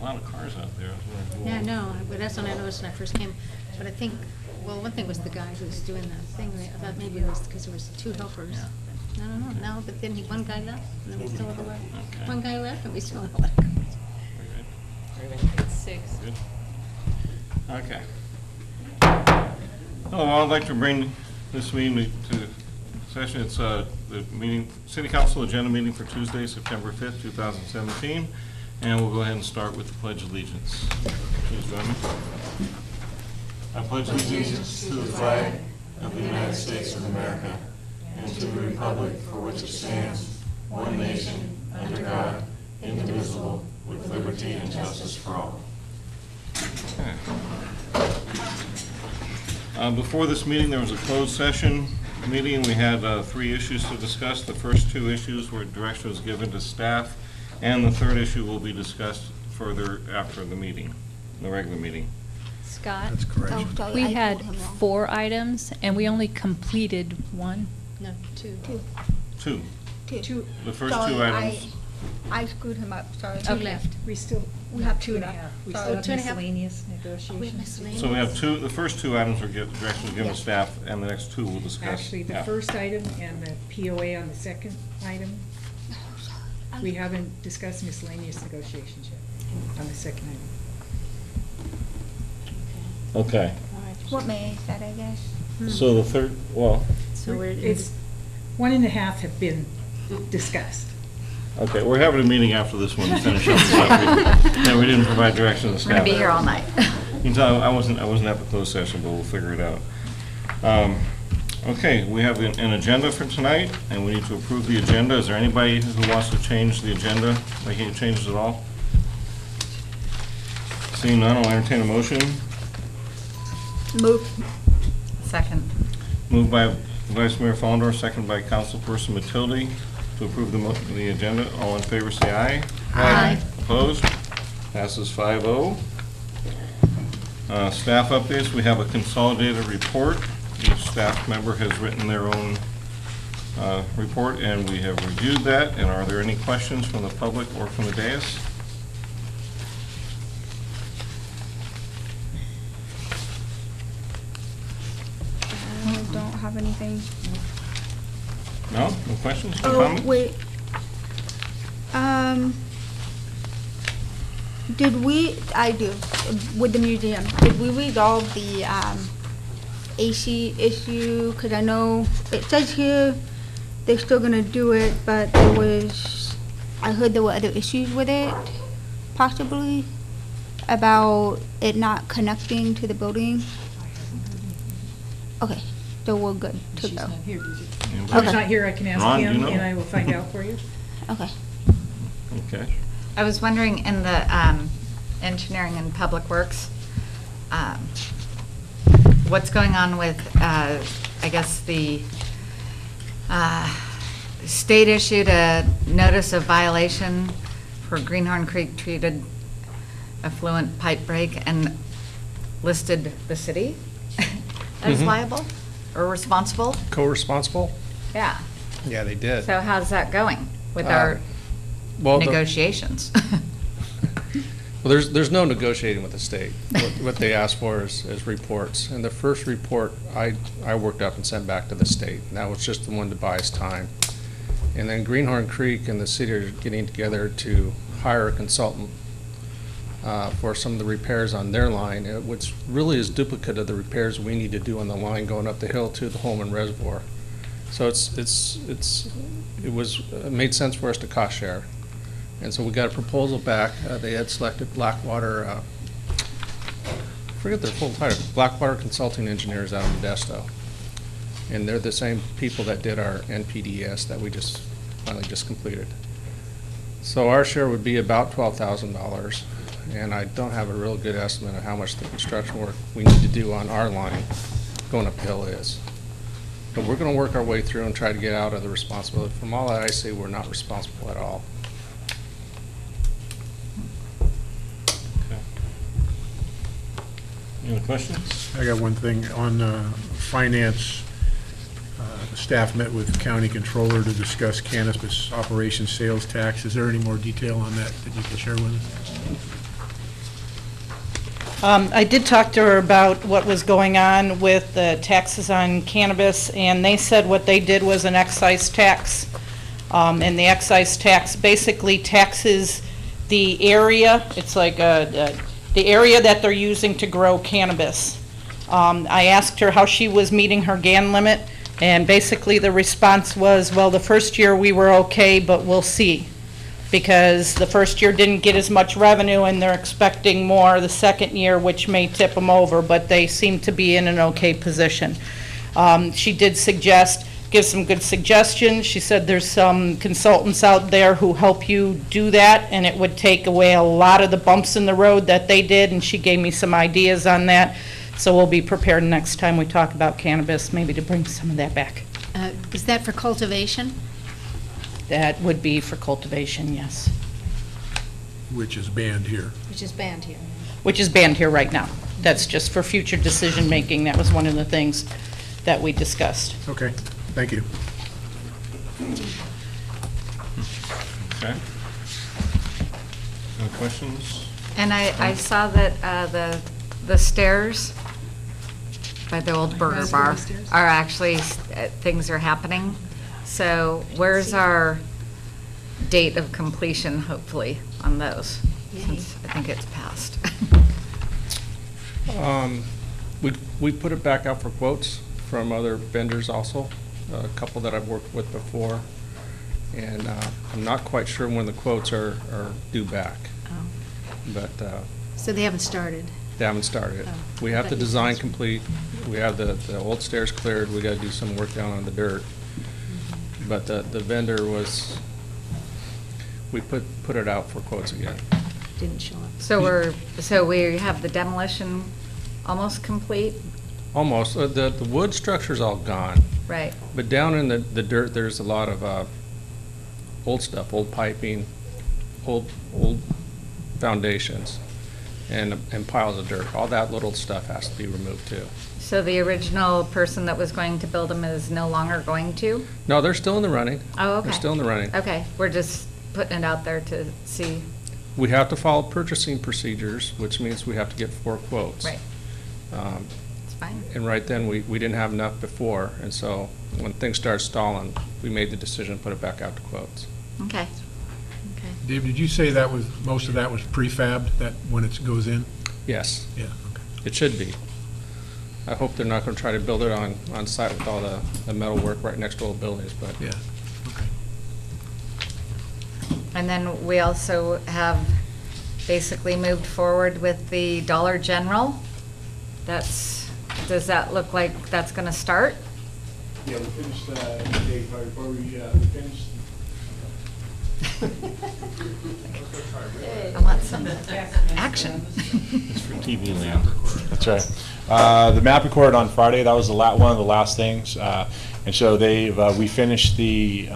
lot of cars out there. Yeah, no, but that's when I noticed when I first came. But I think, well, one thing was the guy who was doing the thing. I thought maybe it was because there was 2 helpers. Yeah. I don't know. No, but then one guy left, and then we still have 11. Okay. One guy left, and we still have 11. It's 6. Good. Okay. Hello, I'd like to bring this meeting to session. It's the meeting, City Council agenda meeting for Tuesday, September 5th, 2017. And we'll go ahead and start with the Pledge of Allegiance. Please join me. I pledge allegiance to the flag of the United States of America and to the republic for which it stands, one nation, under God, indivisible, with liberty and justice for all. Okay. Before this meeting, there was a closed session meeting. We had 3 issues to discuss. The first 2 issues were direction was given to staff, and the third issue will be discussed further after the meeting, the regular meeting. Scott? That's correct. Oh, sorry, We I had told him wrong. 4 items, and we only completed 1. No, 2. 2. 2. The first Sorry, 2 items. I screwed him up, sorry. 2 left. We still, We have 2 and a left. half. We Sorry. still have 2 and a half? miscellaneous We have negotiations. miscellaneous. So we have 2, the first 2 items are direction was given to staff, and the next 2 we'll discuss. Actually, the after. first item and the POA on the second item, Oh, sorry. we haven't discussed miscellaneous negotiations yet on the second item. Okay. What May is that, I guess? So the third, well, So we're in It's, 1.5 have been discussed. okay, we're having a meeting after this one to finish up the stuff that we didn't provide direction to I'm staff. gonna be here all night. You can tell I wasn't at the closed session, but we'll figure it out. Okay, we have an agenda for tonight, and we need to approve the agenda. Is there anybody who wants to change the agenda, make any changes at all? Seeing none, I'll entertain a motion. Move. Second. Moved by Vice Mayor Fallendorf, second by Councilperson Matilde to approve the agenda. All in favor, say aye. Aye. Opposed? Passes 5-0. Staff updates, we have a consolidated report. Each staff member has written their own report, and we have reviewed that. And are there any questions from the public or from the dais? I don't have anything. No? No questions? No Oh, comments? wait. I do, with the museum, did we resolve the, AC issue? Because I know it says here they're still gonna do it, but I heard there were other issues with it, possibly, about it not connecting to the building. Okay, so we're good to She's go. not here, is it? Anybody? If she's not here, I can ask Ron, do you him, know? and I will find out for you. Okay. Okay. I was wondering, in the engineering and public works, what's going on with, I guess, the state issued a notice of violation for Greenhorn Creek treated effluent pipe break and listed the city as liable or responsible? Co-responsible? Yeah. Yeah, they did. So how's that going with our Well, negotiations? Well, there's no negotiating with the state. What they asked for is reports. And the first report I worked up and sent back to the state. And that was just the one to buy us time. And then Greenhorn Creek and the city are getting together to hire a consultant for some of the repairs on their line, which really is duplicate of the repairs we need to do on the line going up the hill to the Holman Reservoir. So it made sense for us to cost share. And so we got a proposal back. They had selected Blackwater, I forget their full title, Blackwater Consulting Engineers out of Modesto. And they're the same people that did our NPDES that we just finally just completed. So our share would be about $12,000. And I don't have a real good estimate of how much the construction work we need to do on our line going uphill is. But we're going to work our way through and try to get out of the responsibility. From all that I see, we're not responsible at all. Okay. Any other questions? I got one thing on finance. The staff met with county controller to discuss cannabis operation sales tax. Is there any more detail on that you can share with us? I did talk to her about what was going on with the taxes on cannabis, and they said what they did was an excise tax. And the excise tax basically taxes the area, it's like the area that they're using to grow cannabis. I asked her how she was meeting her GAN limit, and basically the response was, well, the first year we were okay, but we'll see. Because the first year didn't get as much revenue and they're expecting more the second year, which may tip them over, but they seem to be in an okay position. She did give some good suggestions. She said there's some consultants out there who help you do that, and it would take away a lot of the bumps in the road that they did, and she gave me some ideas on that. So we'll be prepared next time we talk about cannabis, maybe to bring some of that back. Is that for cultivation? That would be for cultivation, yes. Which is banned here. Which is banned here. Which is banned here right now. That's just for future decision-making. That was one of the things that we discussed. Okay, thank you. Okay. Any questions? And I saw that the stairs by the old burger bar are actually, things are happening. So where's our date of completion, hopefully, on those? Since I think it's passed. We put it back out for quotes from other vendors also, a couple that I've worked with before. And I'm not quite sure when the quotes are due back, but So they haven't started? they haven't started. Oh, We have I the thought you design said- complete, we have the old stairs cleared, we gotta do some work down on the dirt. But the vendor was, we put it out for quotes again. Didn't show up. So we have the demolition almost complete? Almost, the wood structure's all gone, Right. but down in the dirt, there's a lot of old stuff, old piping, old foundations, and piles of dirt. All that little stuff has to be removed too. So the original person that was going to build them is no longer going to? No, they're still in the running. Oh, okay. They're still in the running. Okay, we're just putting it out there to see. We have to follow purchasing procedures, which means we have to get 4 quotes. Right. It's fine. And right then, we didn't have enough before, and so when things started stalling, we made the decision to put it back out to quotes. Okay. Okay. Dave, did you say that was, most of that was prefabbed, that when it goes in? Yes, Yeah, okay. it should be. I hope they're not gonna try to build it on site with all the metal work right next to old buildings, but Yeah, okay. And then we also have basically moved forward with the Dollar General. Does that look like that's gonna start? Yeah, we finished, Dave, before we finished. I want some action. It's for TV land. That's right. The map recorded on Friday, that was one of the last things. And so we finished the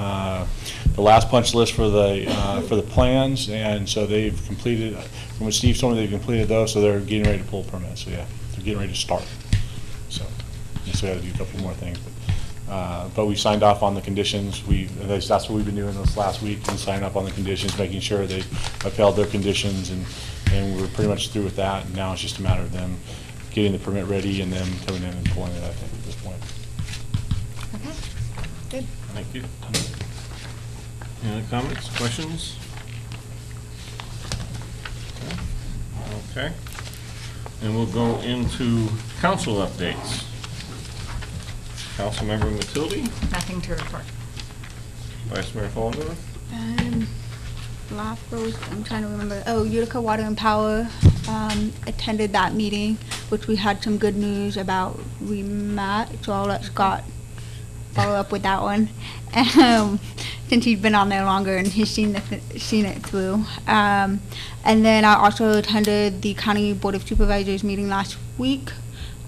last punch list for the plans, and so they've completed, from what Steve told me, they've completed those, so they're getting ready to pull permits, so yeah, they're getting ready to start. So, just gotta do a couple more things, but we signed off on the conditions. That's what we've been doing this last week, and signing up on the conditions, making sure they upheld their conditions, and we're pretty much through with that, and now it's just a matter of them getting the permit ready and them coming in and pulling it, I think, at this point. Okay, good. Thank you. Any other comments, questions? Okay. And we'll go into council updates. Councilmember Matilde, Nothing to report. Vice Mayor Fallendorf, Last was, I'm trying to remember, Utica Water and Power attended that meeting, which we had some good news about Remap, so I'll let Scott follow up with that one. Since he's been on there longer and he's seen it through. And then I also attended the County Board of Supervisors meeting last week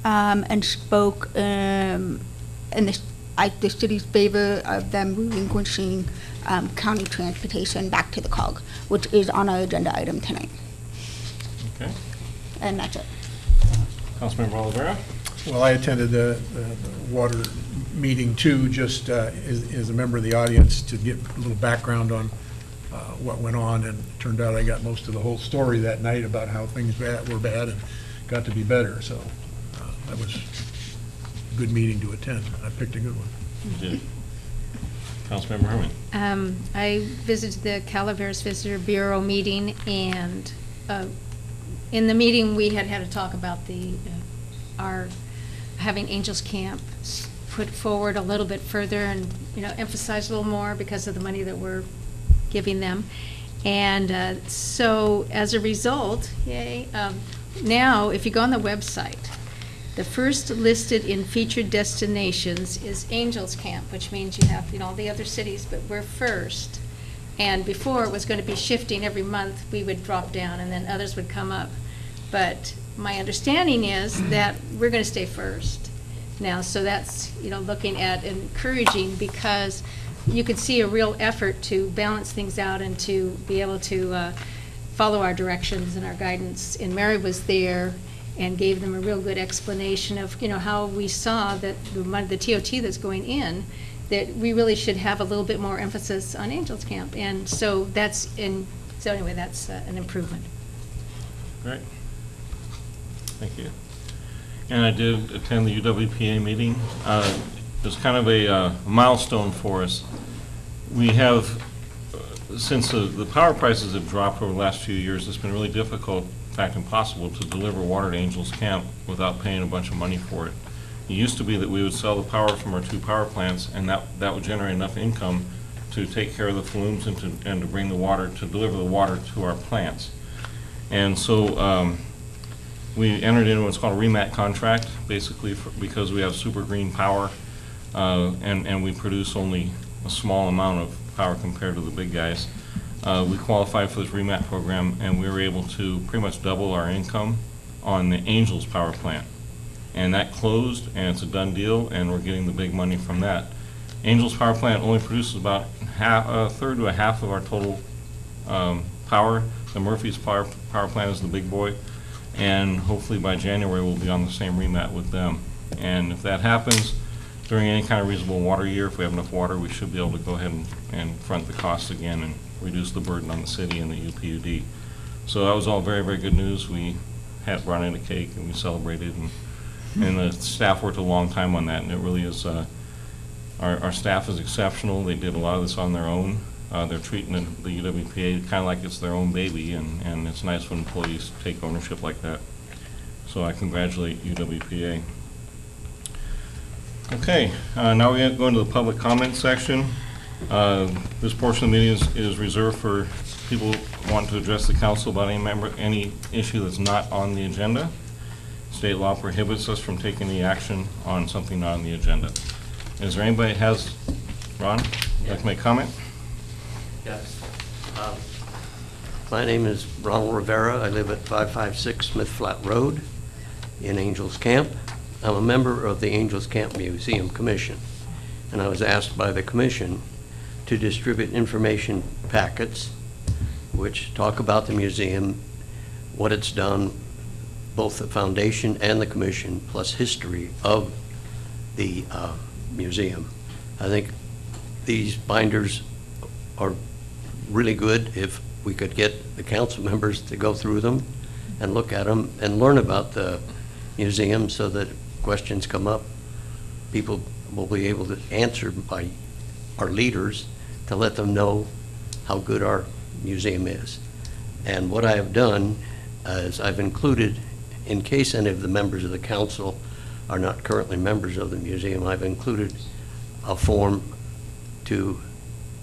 and spoke in the city's favor of them relinquishing county transportation back to the COG, which is on our agenda item tonight. okay. And that's it. Councilmember Olivera, Well, I attended the water meeting too, just as a member of the audience, to get a little background on what went on, and it turned out I got most of the whole story that night about how things were bad, and got to be better, so that was a good meeting to attend. I picked a good one. You did. Councilmember Herman. I visited the Calaveras Visitor Bureau meeting, and in the meeting, we had a talk about our having Angels Camp put forward a little bit further and, emphasize a little more because of the money that we're giving them. And so as a result, now if you go on the website, the first listed in featured destinations is Angels Camp, which means you have, all the other cities, but we're first. And before, it was going to be shifting every month. We would drop down, and then others would come up. But my understanding is that we're going to stay first now. So that's, looking at encouraging, because you could see a real effort to balance things out and to be able to follow our directions and our guidance. And Mary was there and gave them a real good explanation of, how we saw that the TOT that's going in, that we really should have a little bit more emphasis on Angels Camp. And so anyway, that's an improvement. Great. Thank you. And I did attend the UWPA meeting. It was kind of a milestone for us. We have, since the power prices have dropped over the last few years, it's been really difficult, in fact impossible, to deliver water to Angels Camp without paying a bunch of money for it. It used to be that we would sell the power from our 2 power plants, and that would generate enough income to take care of the flumes and to bring the water, to deliver the water to our plants. And so we entered into what's called a Remap Contract, basically because we have super green power, and we produce only a small amount of power compared to the big guys. We qualified for this Remap program, and we were able to pretty much double our income on the Angels power plant. And that closed, and it's a done deal, and we're getting the big money from that. Angels power plant only produces about a third to a half of our total power. The Murphy's power plant is the big boy, and hopefully by January we'll be on the same Remap with them. And if that happens, during any kind of reasonable water year, if we have enough water, we should be able to go ahead and front the costs again and reduce the burden on the city and the UPUD. So that was all very, very good news. We had brought in a cake and we celebrated, and the staff worked a long time on that, and it really is, our staff is exceptional. They did a lot of this on their own. They're treating the UWPA kind of like it's their own baby, and it's nice when employees take ownership like that. So I congratulate UWPA. Okay, now we're going to the public comment section. This portion of the meeting is reserved for people who want to address the council about any issue that's not on the agenda. State law prohibits us from taking any action on something not on the agenda. Is there anybody that has, Ron, would like to make a comment? Yes. My name is Ronald Rivera. I live at 556 Smith Flat Road in Angels Camp. I'm a member of the Angels Camp Museum Commission, and I was asked by the commission to distribute information packets which talk about the museum, what it's done, both the foundation and the commission, plus history of the museum. I think these binders are really good. If we could get the council members to go through them and look at them and learn about the museum, so that questions come up, people will be able to answer by our leaders to let them know how good our museum is. And what I have done is I've included, in case any of the members of the council are not currently members of the museum, I've included a form to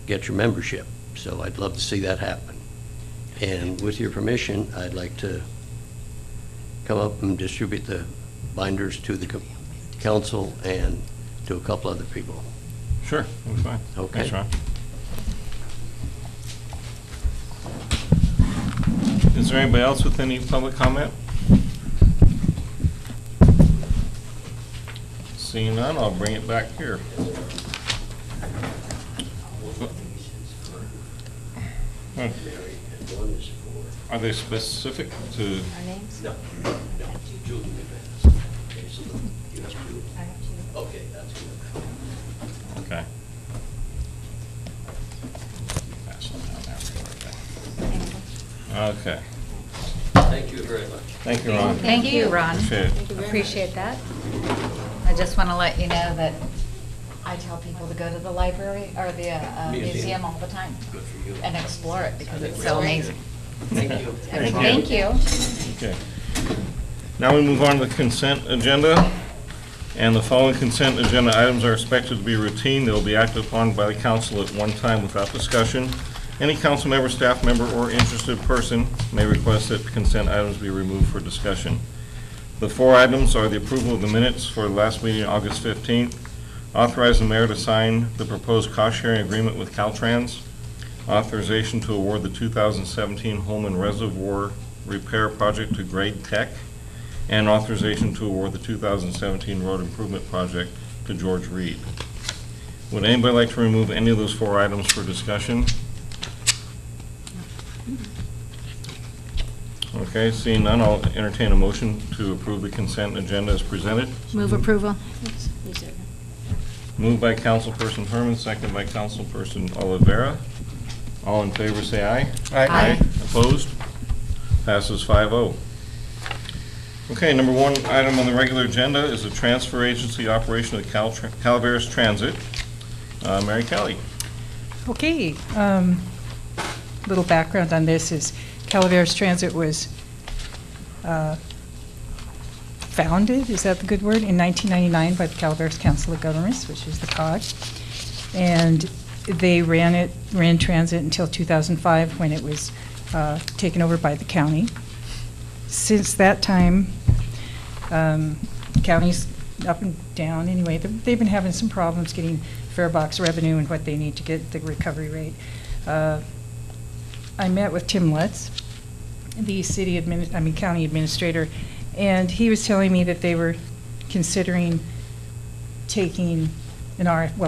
get your membership. So I'd love to see that happen. And with your permission, I'd like to come up and distribute the binders to the council and to a couple other people. Sure, that's fine. Okay. Thanks, Ron. Is there anybody else with any public comment? Seeing none, I'll bring it back here. Are they specific to? Our names? No. Julie. Okay, so you have two. I have two. Okay, that's good. Okay. Pass them down there. Okay. Thank you. you very much. Thank you, Ron. Thank you, Ron. Appreciate it. Appreciate that. I just want to let you know that I tell people to go to the library or the museum all the time Good for you. and explore it because it's so amazing. Thank you. Thank you. Okay. Now we move on to the consent agenda. And the following consent agenda items are expected to be routine. They will be acted upon by the council at one time without discussion. Any council member, staff member, or interested person may request that consent items be removed for discussion. The 4 items are the approval of the minutes for the last meeting, August 15th, authorize the mayor to sign the proposed cost-sharing agreement with Caltrans, authorization to award the 2017 Holman Reservoir Repair Project to Grade Tech, and authorization to award the 2017 road improvement project to George Reed. Would anybody like to remove any of those 4 items for discussion? Okay, seeing none, I'll entertain a motion to approve the consent agenda as presented. Move approval. Moved by Councilperson Herman, second by Councilperson Olivera. All in favor, say aye. Aye. Opposed? Passes 5-0. Okay, number 1 item on the regular agenda is the transfer agency operation of Calaveras Transit. Mary Kelly. Okay, little background on this is Calaveras Transit was founded, is that the good word, in 1999 by the Calaveras Council of Governments, which is the COG. And they ran transit until 2005 when it was taken over by the county. Since that time, counties up and down, anyway, they've been having some problems getting fare box revenue and what they need to get the recovery rate. I met with Tim Lutz, the county administrator, and he was telling me that they were considering taking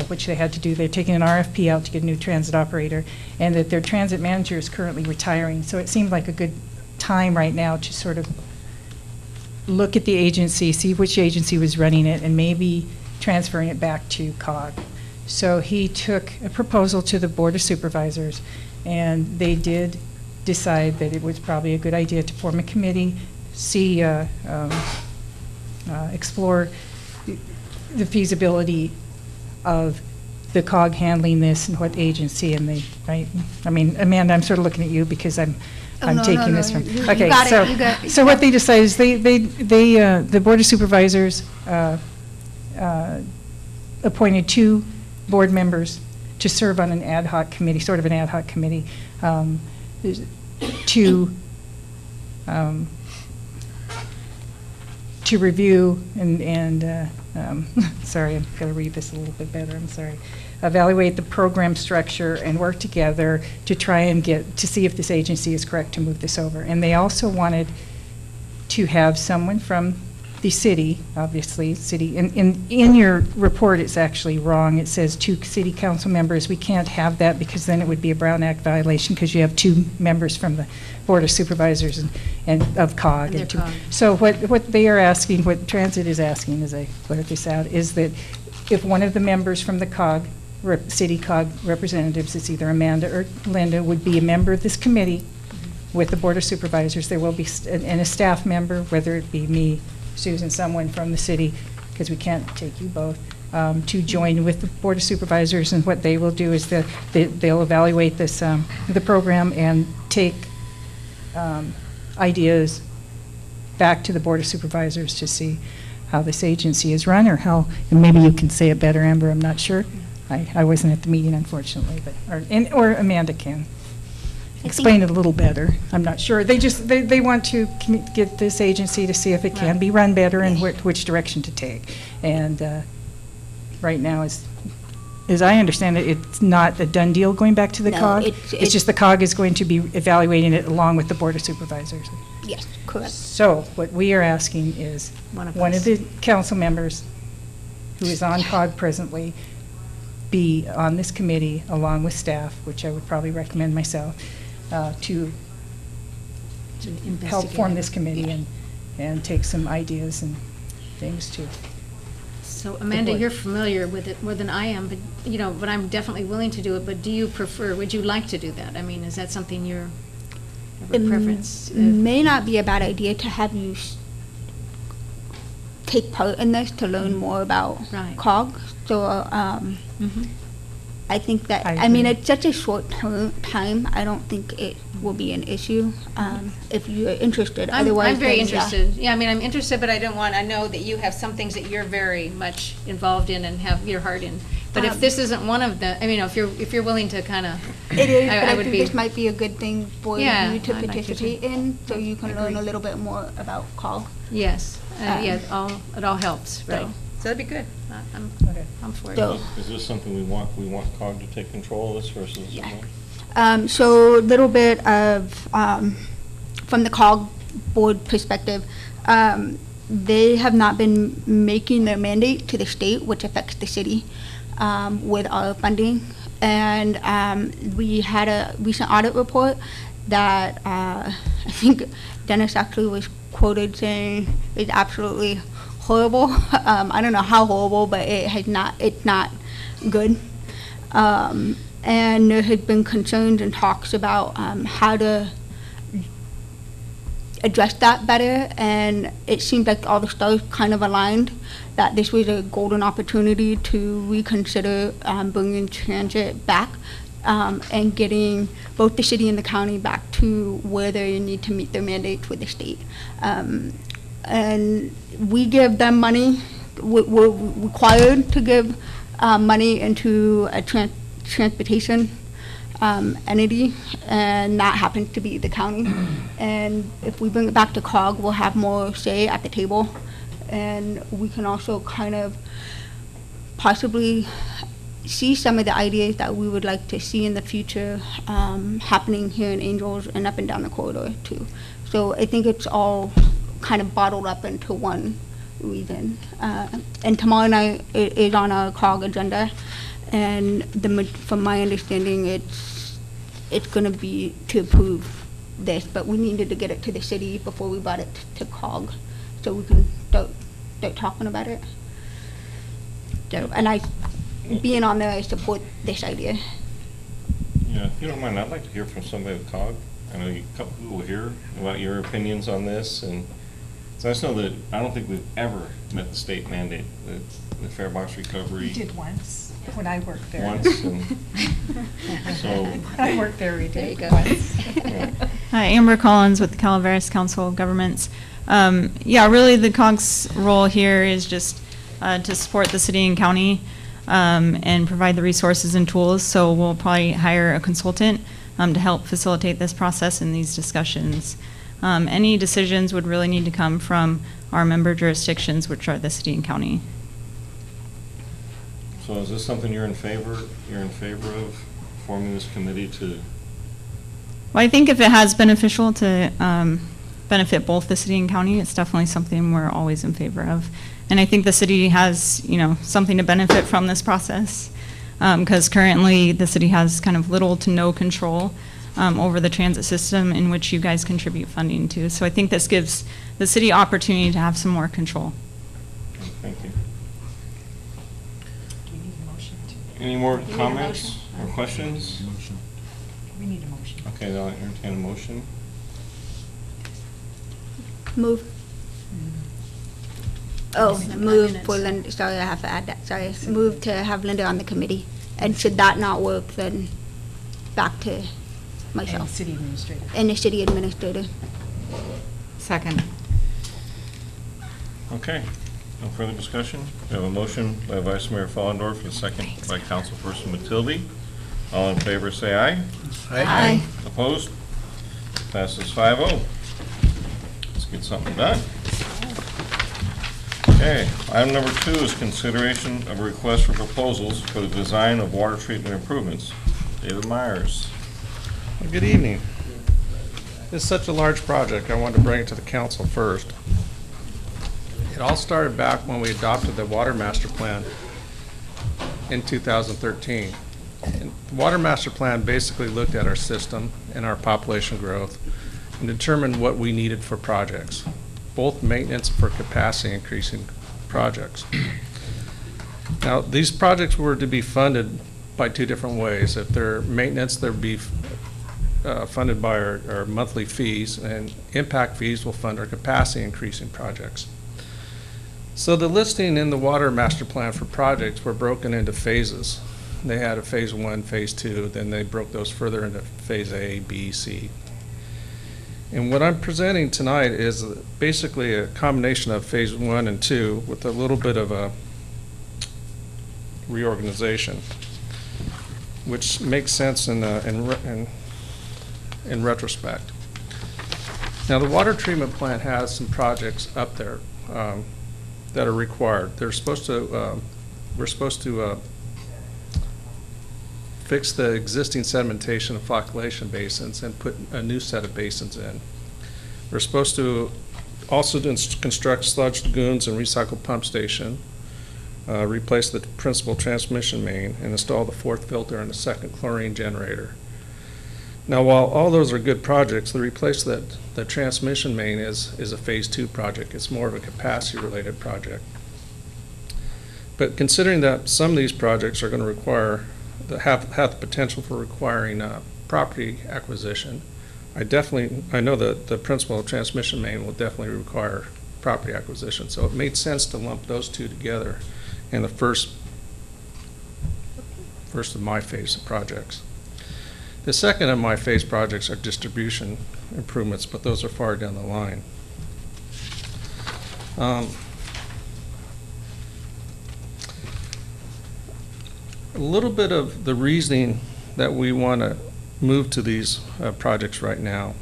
which they had to do. They're taking an RFP out to get a new transit operator, and that their transit manager is currently retiring. So it seemed like a good time right now to sort of look at the agency, see which agency was running it, and maybe transferring it back to COG. So he took a proposal to the Board of Supervisors, and they did decide that it was probably a good idea to form a committee, explore the feasibility of the COG handling this and what agency, and they, right? I mean, Amanda, I'm sort of looking at you because I'm no, taking no, this from. you Okay, got it, so you got it. so what they decided is the Board of Supervisors appointed 2 board members to serve on an ad hoc committee, sort of an ad hoc committee, to review and sorry, I've got to read this a little bit better, I'm sorry. Evaluate the program structure and work together to try and to see if this agency is correct to move this over. And they also wanted to have someone from the city, obviously, in your report, it's actually wrong. It says 2 city council members. We can't have that because then it would be a Brown Act violation because you have 2 members from the Board of Supervisors and of COG. And their COG. So what they are asking, what Transit is asking, as I blurt this out, is that if one of the members from the COG, city COG representatives, it's either Amanda or Linda, would be a member of this committee with the Board of Supervisors, there will be, and a staff member, whether it be me, Susan, someone from the city, because we can't take you both, to join with the Board of Supervisors, and what they will do is they'll evaluate this, the program, and take ideas back to the Board of Supervisors to see how this agency is run, or how, and maybe you can say it better, Amber, I'm not sure. I wasn't at the meeting, unfortunately, but, or Amanda can explain it a little better. I'm not sure. They want to get this agency to see if it can be run better and which direction to take. And right now, as I understand it, it's not a done deal going back to the No, COG. it's It's just the COG is going to be evaluating it along with the Board of Supervisors. Yes, correct. So what we are asking is One of one us. of the council members who is on COG presently be on this committee along with staff, which I would probably recommend myself, to help form this committee and take some ideas and things too. So Amanda, board. you're familiar with it more than I am, but, but I'm definitely willing to do it, but do you prefer, would you like to do that? I mean, is that something you're, have a preference? May not be a bad idea to have you take part in this to learn more about Right. COG. So, Mhm. I think that, I I mean, agree. it's such a short time, I don't think it will be an issue, if you're interested. Otherwise, I'm very then, yeah. interested. Yeah, I mean, I'm interested, but I don't want, I know that you have some things that you're very much involved in and have your heart in. But if this isn't one of the, I mean, if you're willing to kind of. It is, but I would think be. this might be a good thing for Yeah, you to I'd like you to. participate in, so you can learn Agree. a little bit more about COG. Yes, yeah, Um, it all helps, right? so- So that'd be good. Okay. I'm for it. So- Is this something we want COG to take control of this versus? Yeah. So a little bit of, from the COG board perspective, they have not been making their mandate to the state, which affects the city, with our funding. And we had a recent audit report that I think Dennis actually was quoted saying is absolutely horrible. I don't know how horrible, but it's not good. And there had been concerns and talks about how to address that better, and it seemed like all the stars kind of aligned, that this was a golden opportunity to reconsider bringing transit back, and getting both the city and the county back to where they need to meet their mandates with the state. And we give them money, we're required to give money into a transportation entity, and that happens to be the county. And if we bring it back to COG, we'll have more say at the table, and we can also kind of possibly see some of the ideas that we would like to see in the future happening here in Angels and up and down the corridor too. So I think it's all kind of bottled up into one reason. And tomorrow night it is on our COG agenda, and from my understanding, it's going to be to approve this, but we needed to get it to the city before we brought it to COG, so we can start talking about it. So, and being on there, I support this idea. Yeah, if you don't mind, I'd like to hear from somebody with COG. I know a couple people here about your opinions on this, and so I just know that I don't think we've ever met the state mandate, the fare box recovery. We did once, when I worked there. Once, and so. When I worked there, we There you did go. once. Yeah. Hi, Amber Collins with the Calaveras Council of Governments. Yeah, really the COG's role here is just to support the city and county and provide the resources and tools. So we'll probably hire a consultant to help facilitate this process and these discussions. Any decisions would really need to come from our member jurisdictions, which are the city and county. So is this something you're in favor of, forming this committee to? Well, I think if it has beneficial to benefit both the city and county, it's definitely something we're always in favor of. And I think the city has, something to benefit from this process, because currently the city has kind of little to no control over the transit system in which you guys contribute funding to. So I think this gives the city opportunity to have some more control. Thank you. We need a motion to, Any more need a comments motion. or questions? we need a motion. Okay, then I'll entertain a motion. Move. Oh, move for Linda, sorry, I have to add that, sorry. Move to have Linda on the committee. And should that not work, then back to And myself city administrator. and the city administrator. Second. Okay, no further discussion? We have a motion by Vice Mayor Follendorf and a second by Councilperson Matilde. All in favor, say aye. Aye. Opposed? Passes 5-0. Let's get something done. Okay, item number 2 is consideration of a request for proposals for the design of water treatment improvements. David Myers. Well, good evening. This is such a large project, I wanted to bring it to the council first. It all started back when we adopted the Water Master Plan in 2013. And the Water Master Plan basically looked at our system and our population growth and determined what we needed for projects, both maintenance for capacity increasing projects. Now, these projects were to be funded by two different ways. If they're maintenance, there'd be funded by our monthly fees, and impact fees will fund our capacity increasing projects. So the listing in the water master plan for projects were broken into phases. They had a phase 1, phase 2, then they broke those further into phase A, B, C. And what I'm presenting tonight is basically a combination of phase 1 and 2 with a little bit of a reorganization, which makes sense in retrospect. Now, the water treatment plant has some projects up there that are required. They're supposed to, we're supposed to fix the existing sedimentation and flocculation basins and put a new set of basins in. We're supposed to also construct sludge lagoons and recycle pump station, replace the principal transmission main, and install the 4th filter and the 2nd chlorine generator. Now, while all those are good projects, the replace the transmission main is a phase 2 project. It's more of a capacity-related project. But considering that some of these projects are going to require, have the potential for requiring property acquisition, I know that the principal transmission main will definitely require property acquisition. So it made sense to lump those two together in the first of my phase of projects. The second of my phase projects are distribution improvements, but those are far down the line. A little bit of the reasoning that we want to move to these projects right now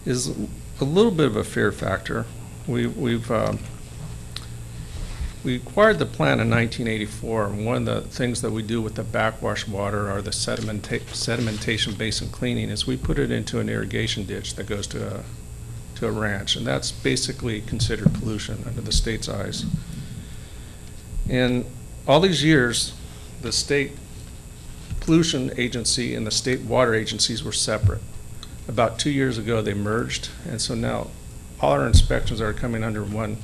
is a little bit of a fear factor. We acquired the plant in 1984, and one of the things that we do with the backwash water or the sedimentation basin cleaning is we put it into an irrigation ditch that goes to a ranch, and that's basically considered pollution under the state's eyes. And all these years, the state pollution agency and the state water agencies were separate. About 2 years ago, they merged, and so now all our inspections are coming under one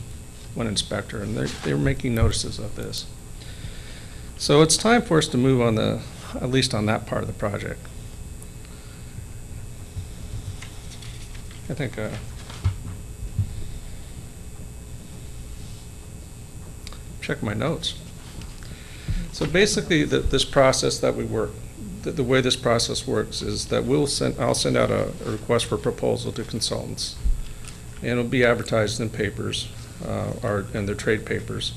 inspector, and they're making notices of this. So it's time for us to move on at least on that part of the project. I think check my notes. So basically, this process that we work, the way this process works is that I'll send out a request for proposal to consultants, and it'll be advertised in papers, in their trade papers.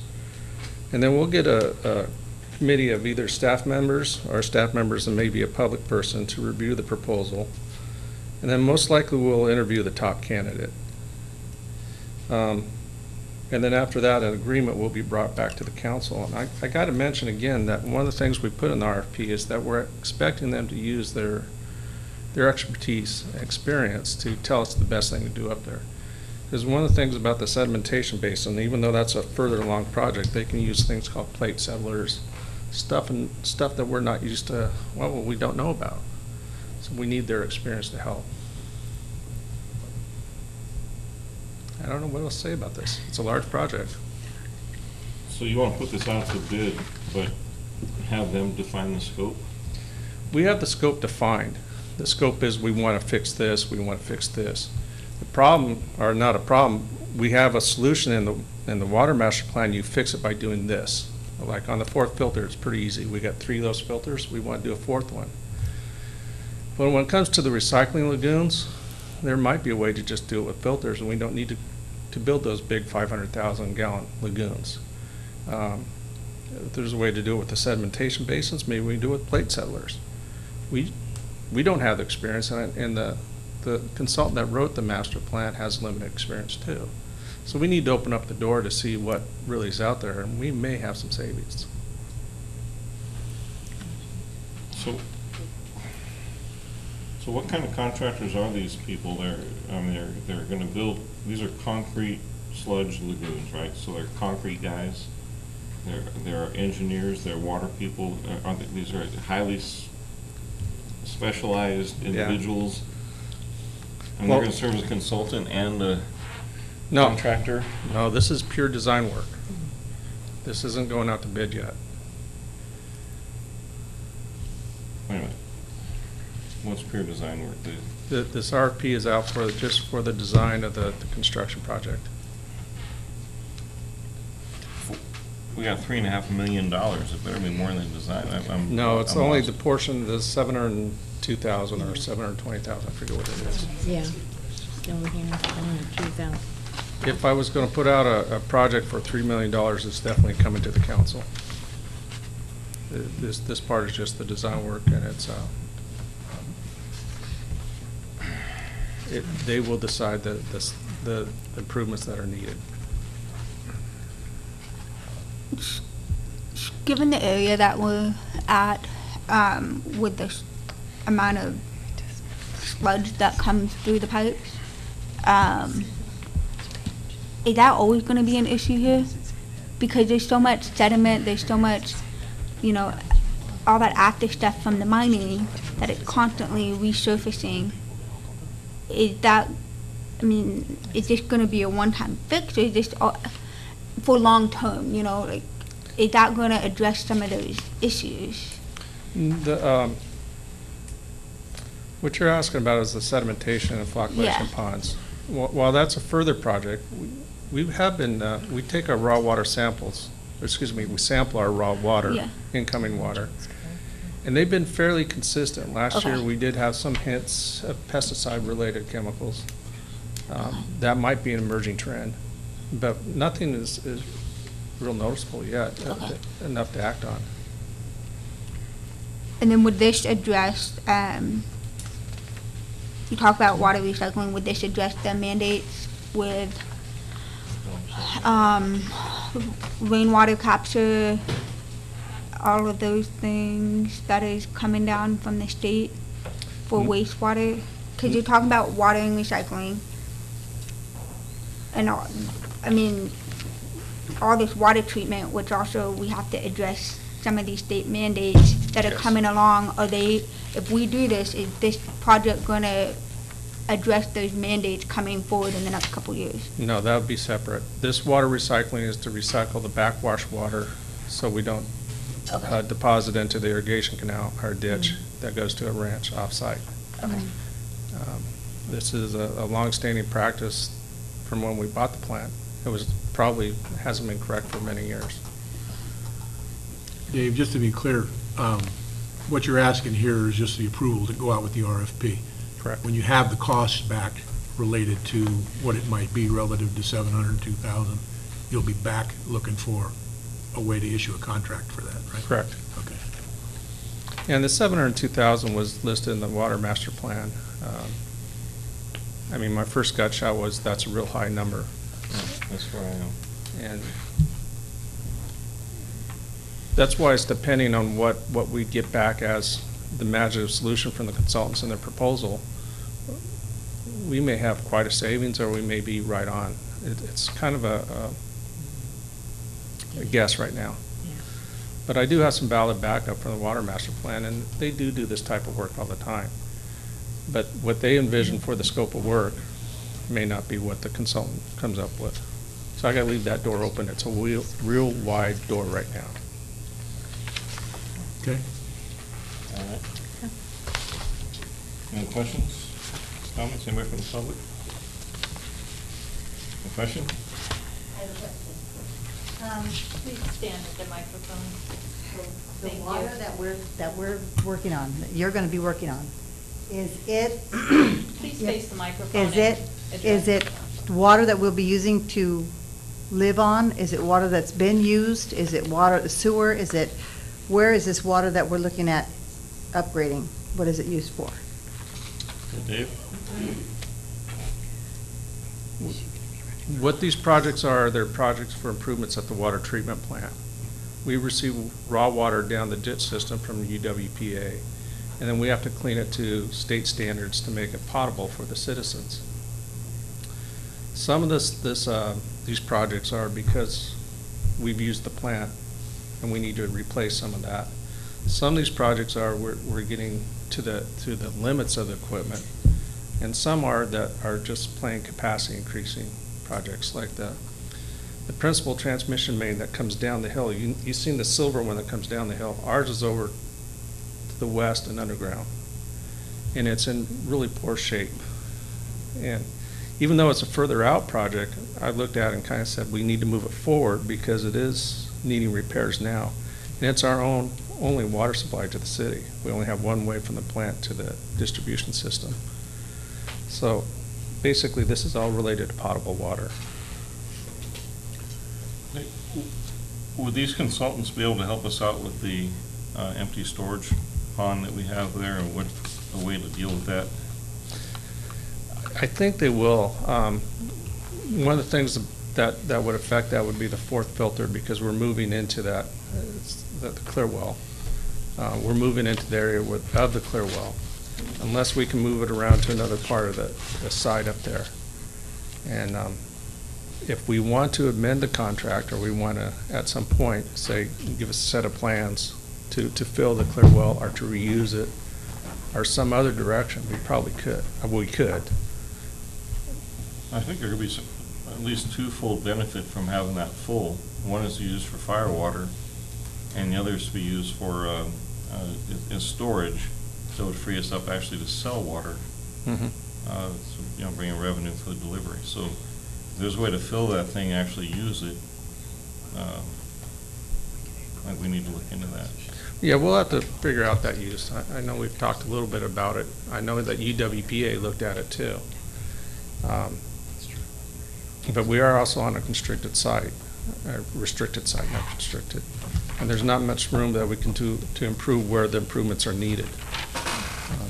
And then we'll get a committee of either staff members and maybe a public person to review the proposal. And then most likely we'll interview the top candidate. And then after that, an agreement will be brought back to the council. And I got to mention again that one of the things we put in the RFP is that we're expecting them to use their expertise and experience to tell us the best thing to do up there. Because one of the things about the sedimentation basin, even though that's a further along project, they can use things called plate settlers, stuff that we're not used to, well, we don't know about. So we need their experience to help. I don't know what else to say about this. It's a large project. So you want to put this out to bid, but have them define the scope? We have the scope defined. The scope is we want to fix this, we want to fix this. The problem, or not a problem, we have a solution in the water master plan. You fix it by doing this. Like on the 4th filter, it's pretty easy. We got 3 of those filters. We want to do a 4th one. But when it comes to the recycling lagoons, there might be a way to just do it with filters, and we don't need to build those big 500,000 gallon lagoons. If there's a way to do it with the sedimentation basins, maybe we can do it with plate settlers. We don't have the experience, and the consultant that wrote the master plan has limited experience too. So we need to open up the door to see what really is out there, and we may have some savings. So what kind of contractors are these people? They're going to build, these are concrete sludge lagoons, right? So they're concrete guys. They're engineers, they're water people. These are highly specialized individuals. And Well, they're going to serve as a consultant and a No. contractor? No, this is pure design work. This isn't going out to bid yet. Wait a minute. What's pure design work? This RFP is out for, just for the design of the construction project. We got $3.5 million. It better be more than design. No, it's I'm only lost. the portion, the 702,000 or 720,000, I forget what it is. Yeah. Over here, 2,000. If I was gonna put out a project for $3 million, it's definitely coming to the council. This part is just the design work, and it's, they will decide the improvements that are needed. Given the area that we're at, with the amount of sludge that comes through the pipes, is that always gonna be an issue here? Because there's so much sediment, there's so much, all that after stuff from the mining that it's constantly resurfacing. Is that, is this gonna be a one-time fix, or is this for long term, is that gonna address some of those issues? What you're asking about is the sedimentation and flocculation Yeah. ponds. While that's a further project, we have been, we take our raw water samples, we sample our raw water, Yeah. incoming water. And they've been fairly consistent. Last year, Okay. we did have some hints of pesticide-related chemicals. That might be an emerging trend, but nothing is real noticeable yet, Okay. enough to act on. And then would this address, you talk about water recycling, would this address the mandates with, rainwater capture, all of those things that is coming down from the state for wastewater? Because you're talking about water and recycling. And all, all this water treatment, which also we have to address some of these state mandates that are Yes. coming along. Are they, if we do this, is this project gonna address those mandates coming forward in the next couple years? No, that would be separate. This water recycling is to recycle the backwash water, so we don't deposit into the irrigation canal or ditch that goes to a ranch off-site. Okay. This is a long-standing practice from when we bought the plant. It was probably, hasn't been correct for many years. Dave, just to be clear, what you're asking here is just the approval to go out with the RFP. Correct. When you have the costs back related to what it might be relative to 702,000, you'll be back looking for a way to issue a contract for that, right? Correct. Okay. And the 702,000 was listed in the water master plan. My first gut shot was that's a real high number. That's where I am. And that's why it's depending on what we get back as the magic solution from the consultants in their proposal. We may have quite a savings, or we may be right on. It's kind of a guess right now. But I do have some valid backup from the water master plan, and they do this type of work all the time. But what they envision for the scope of work may not be what the consultant comes up with. So I gotta leave that door open. It's a real wide door right now. Okay. All right. Any questions, comments, anybody from the public? A question? Please stand at the microphone. The Thank water you. that we're working on, that you're gonna be working on, is it, Please face the microphone. is it, and is address- it water that we'll be using to live on? Is it water that's been used? Is it water, sewer? Where is this water that we're looking at upgrading? What is it used for? Dave? What these projects are, they're projects for improvements at the water treatment plant. We receive raw water down the ditch system from the UWPA, and then we have to clean it to state standards to make it potable for the citizens. Some of these projects are because we've used the plant and we need to replace some of that. Some of these projects are we're getting to the limits of the equipment, and some are that are just plain capacity increasing projects, like the principal transmission main that comes down the hill. You've seen the silver one that comes down the hill. Ours is over to the west and underground. and it's in really poor shape. And even though it's a further out project, I looked at it and kind of said, we need to move it forward because it is needing repairs now. And it's our only water supply to the city. We only have one way from the plant to the distribution system. So basically, this is all related to potable water. Would these consultants be able to help us out with the empty storage pond that we have there, and what a way to deal with that? I think they will. One of the things that would affect that would be the fourth filter, because we're moving into that, the clear well. We're moving into the area of the clear well, unless we can move it around to another part of the site up there. And if we want to amend the contract, or we want to, at some point, say, give us a set of plans to fill the clear well, or to reuse it, or some other direction, we probably could. We could. I think there could be at least twofold benefit from having that full. One is used for fire water, and the other is to be used for in storage, so it would free us up actually to sell water. Mm-hmm. So, bringing revenue for the delivery. So if there's a way to fill that thing, actually use it, I think we need to look into that. Yeah, we'll have to figure out that use. I know we've talked a little bit about it. I know that UWPA looked at it too. But we are also on a constricted site, restricted site, not constricted. And there's not much room that we can do to improve where the improvements are needed.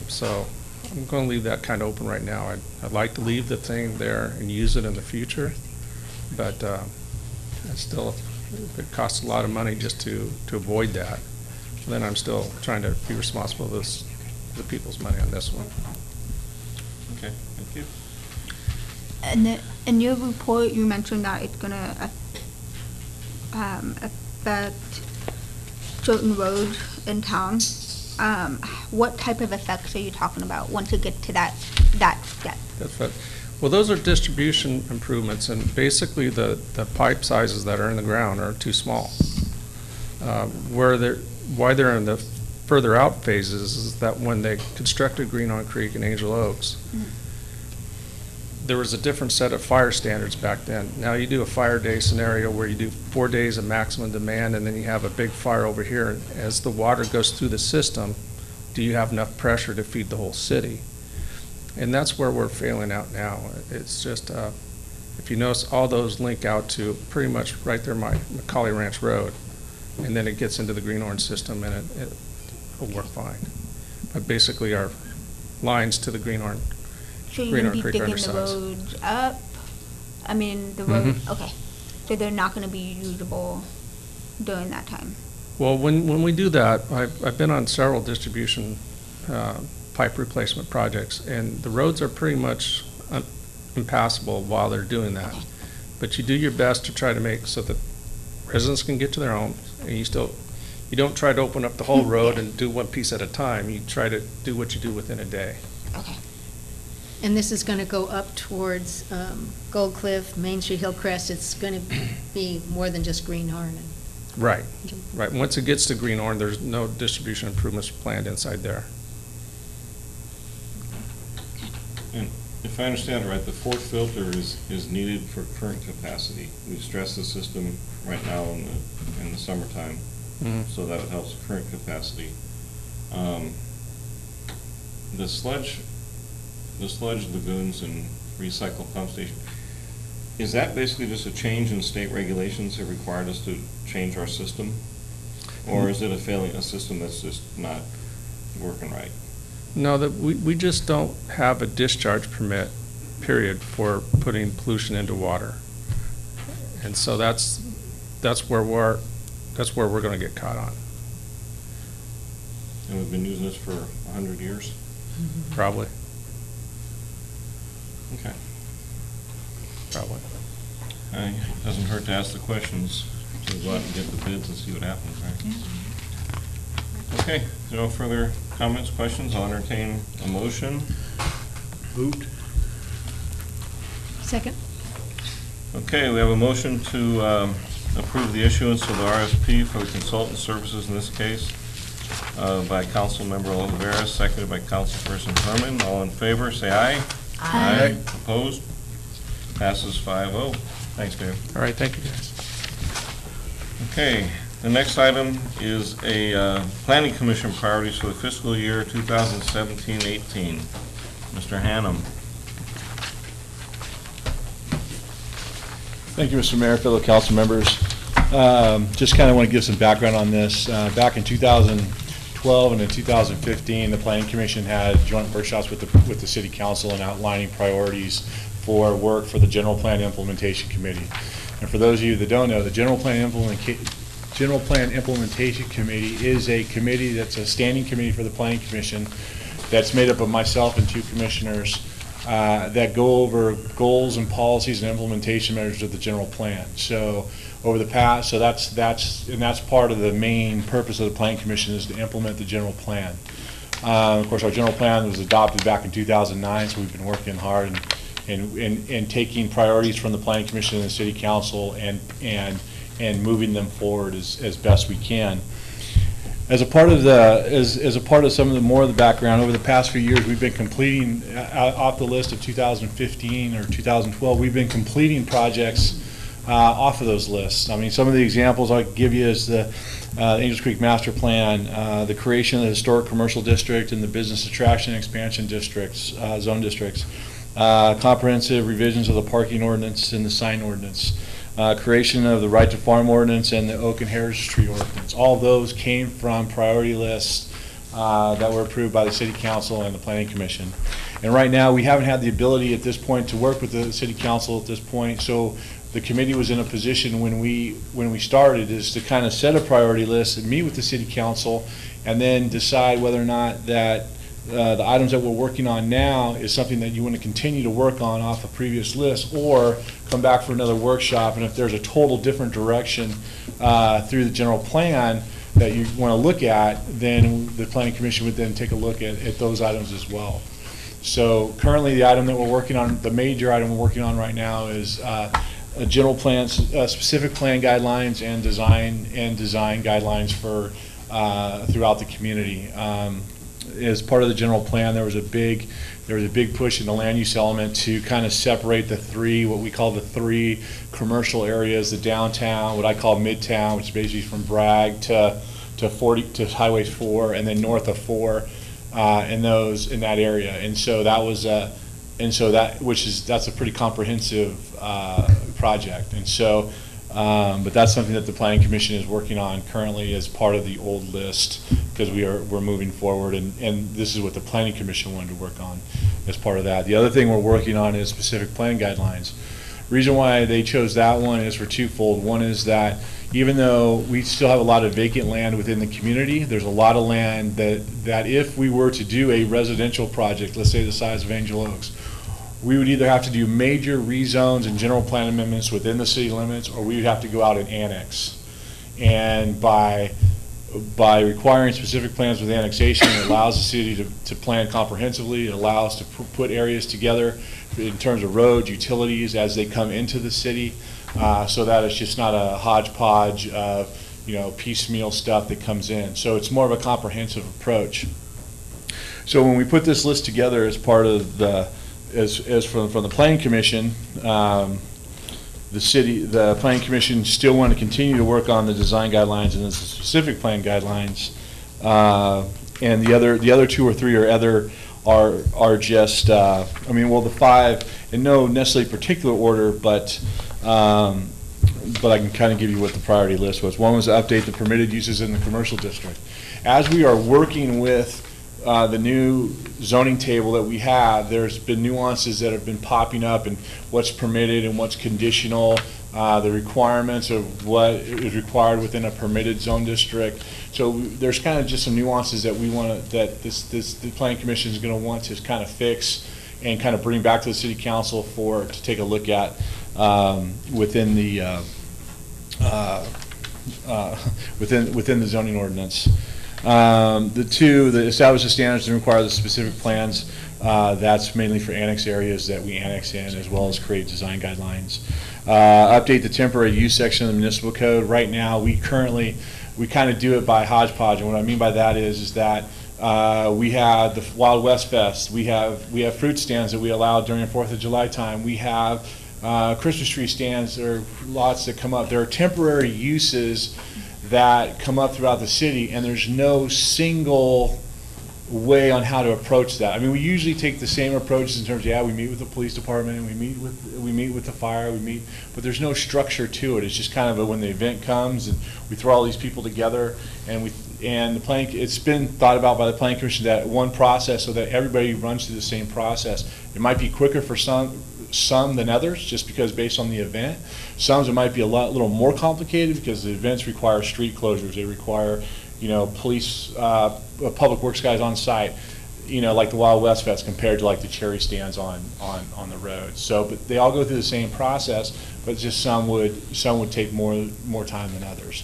So I'm going to leave that kind of open right now. I'd like to leave the thing there and use it in the future, but it's still, if it costs a lot of money just to avoid that, then I'm still trying to be responsible for the people's money on this one. Okay, thank you. And then in your report, you mentioned that it's gonna affect certain roads in town. What type of effects are you talking about once you get to that step? That's right. Well, those are distribution improvements, and basically the pipe sizes that are in the ground are too small. Why they're in the further out phases is that when they constructed Greenhorn Creek and Angel Oaks, there was a different set of fire standards back then. Now you do a fire day scenario where you do 4 days of maximum demand, and then you have a big fire over here. And as the water goes through the system, do you have enough pressure to feed the whole city? And that's where we're failing out now. It's just, if you notice, all those link out to pretty much right there, Macaulay Ranch Road. And then it gets into the Greenhorn system, and it will work fine. But basically our lines to the Greenhorn So you're gonna be Creek digging the undersized. roads up? I mean, the road, okay. So they're not gonna be usable during that time? Well, when we do that, I've been on several distribution pipe replacement projects, and the roads are pretty much impassable while they're doing that. But you do your best to try to make so that residents can get to their homes, and you don't try to open up the whole road and do one piece at a time. You try to do what you do within a day. Okay. And this is going to go up towards Gold Cliff, Main Street, Hillcrest. It's going to be more than just Greenhorn. Right, right. Once it gets to Greenhorn, there's no distribution improvements planned inside there. And if I understand it right, the fourth filter is needed for current capacity. We stress the system right now in the summertime, so that helps current capacity. The sludge lagoons and recycle pump station, is that basically just a change in state regulations that required us to change our system? Or is it a system that's just not working right? No, that we just don't have a discharge permit, period, for putting pollution into water. And so that's where we're going to get caught on. And we've been using this for 100 years? Probably. Okay. Probably. It doesn't hurt to ask the questions, to go out and get the bids and see what happens, right? Okay, no further comments, questions? I'll entertain a motion. Moved. Second? Okay, we have a motion to approve the issuance of the RFP for the consultant services in this case by Councilmember Olivera, seconded by Councilperson Herman. All in favor, say aye. Aye. Opposed? Passes 5-0. Thanks, Dave. All right, thank you, guys. Okay, the next item is a Planning Commission priorities for the fiscal year 2017-18. Mr. Hannum. Thank you, Mr. Mayor, fellow council members. Just kind of want to give some background on this. Back in 2012 and in 2015, the Planning Commission had joint workshops with the City Council and outlining priorities for work for the General Plan Implementation Committee. And for those of you that don't know, the General Plan Implementation Committee is a committee that's a standing committee for the Planning Commission that's made up of myself and 2 commissioners that go over goals and policies and implementation measures of the general plan. So over the past, that's part of the main purpose of the Planning Commission is to implement the general plan. Of course, our general plan was adopted back in 2009, so we've been working hard and taking priorities from the Planning Commission and the City Council and moving them forward as best we can. As a part of some of the more of the background, over the past few years, we've been completing off the list of 2015 or 2012. We've been completing projects off of those lists. I mean, some of the examples I'll give you is the Angels Creek Master Plan, the creation of the Historic Commercial District and the Business Attraction Expansion Districts, Zone Districts, comprehensive revisions of the Parking Ordinance and the Sign Ordinance, creation of the Right to Farm Ordinance and the Oak and Heritage Tree Ordinance. All those came from priority lists that were approved by the City Council and the Planning Commission. And right now, we haven't had the ability at this point to work with the City Council at this point, so the committee was in a position when we started is to kind of set a priority list and meet with the City Council and then decide whether or not that the items that we're working on now is something that you want to continue to work on off a previous list, or come back for another workshop, and if there's a total different direction through the general plan that you want to look at, then the Planning Commission would then take a look at those items as well. So currently the item that we're working on, the major item we're working on right now is a general plan, specific plan guidelines and design guidelines for throughout the community. As part of the general plan, there was a big push in the land use element to kind of separate what we call the 3 commercial areas: the downtown, what I call midtown, which is basically from Bragg to Highway 4, and then north of 4, in that area. And so that's a pretty comprehensive project. And so. But that's something that the Planning Commission is working on currently as part of the old list, because we're moving forward, and this is what the Planning Commission wanted to work on as part of that. The other thing we're working on is specific plan guidelines. Reason why they chose that one is for twofold. One is that even though we still have a lot of vacant land within the community, there's a lot of land that if we were to do a residential project, let's say the size of Angel Oaks, we would either have to do major rezones and general plan amendments within the city limits, or we would have to go out and annex. And by requiring specific plans with annexation, it allows the city to plan comprehensively. It allows to put areas together in terms of roads, utilities as they come into the city, so that it's just not a hodgepodge of piecemeal stuff that comes in. So it's more of a comprehensive approach. So when we put this list together as part of as from the Planning Commission, the Planning Commission still want to continue to work on the design guidelines and the specific plan guidelines, and the other 2 or 3 are just the 5 in no necessarily particular order, but I can kind of give you what the priority list was. One was to update the permitted uses in the commercial district. As we are working with the new zoning table that we have, there's been nuances that have been popping up and what's permitted and what's conditional, the requirements of what is required within a permitted zone district. So there's kind of just some nuances that we want the Planning Commission is going to want to kind of fix and kind of bring back to the City Council to take a look at within the within the zoning ordinance. The establish the standards and require the specific plans. That's mainly for annex areas that we annex in, as well as create design guidelines. Update the temporary use section of the municipal code. Right now, we currently we kind of do it by hodgepodge, and what I mean by that is that we have the Wild West Fest, we have fruit stands that we allow during the 4th of July time, we have Christmas tree stands, there are lots that come up. There are temporary uses that come up throughout the city, and there's no single way on how to approach that. I mean, we usually take the same approaches in terms of, we meet with the police department, and we meet with the fire, but there's no structure to it. It's just kind of when the event comes, and we throw all these people together, and it's been thought about by the Planning Commission that one process so that everybody runs through the same process. It might be quicker for some than others, just because based on the event. Some it might be a little more complicated because the events require street closures. They require, police, public works guys on site, like the Wild West Fest compared to like the cherry stands on the road. So, but they all go through the same process, but just some would take more time than others.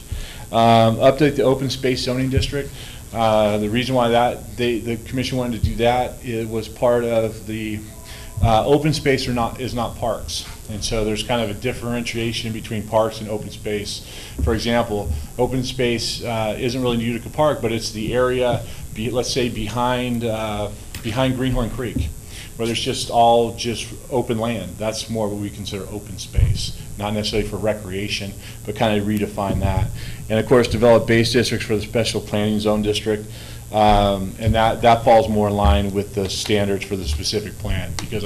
Update the open space zoning district. The reason why the commission wanted to do that, it was part of the open space is not parks, and so there's kind of a differentiation between parks and open space. For example, open space isn't really Utica Park, but it's the area, let's say behind Greenhorn Creek, where there's just open land. That's more what we consider open space, not necessarily for recreation, but kind of redefine that. And of course, develop base districts for the special planning zone district. And that falls more in line with the standards for the specific plan, because